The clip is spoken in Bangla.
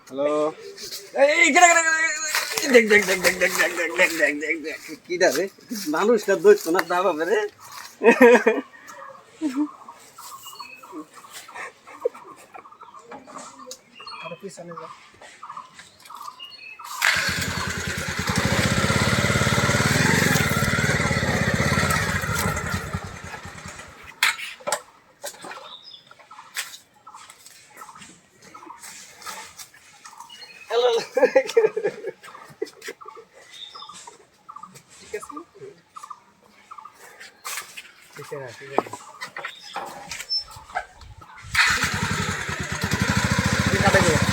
হ্যালো এই দেখ দেখ দেখ দেখ দেখ দেখ দেখ দেখ দেখ দেখ দেখ কি রে মানুষটা দইছ না দাবা রে আর পিছনে যা হ্যালো ঠিক আছে ঠিক আছে ঠিক আছে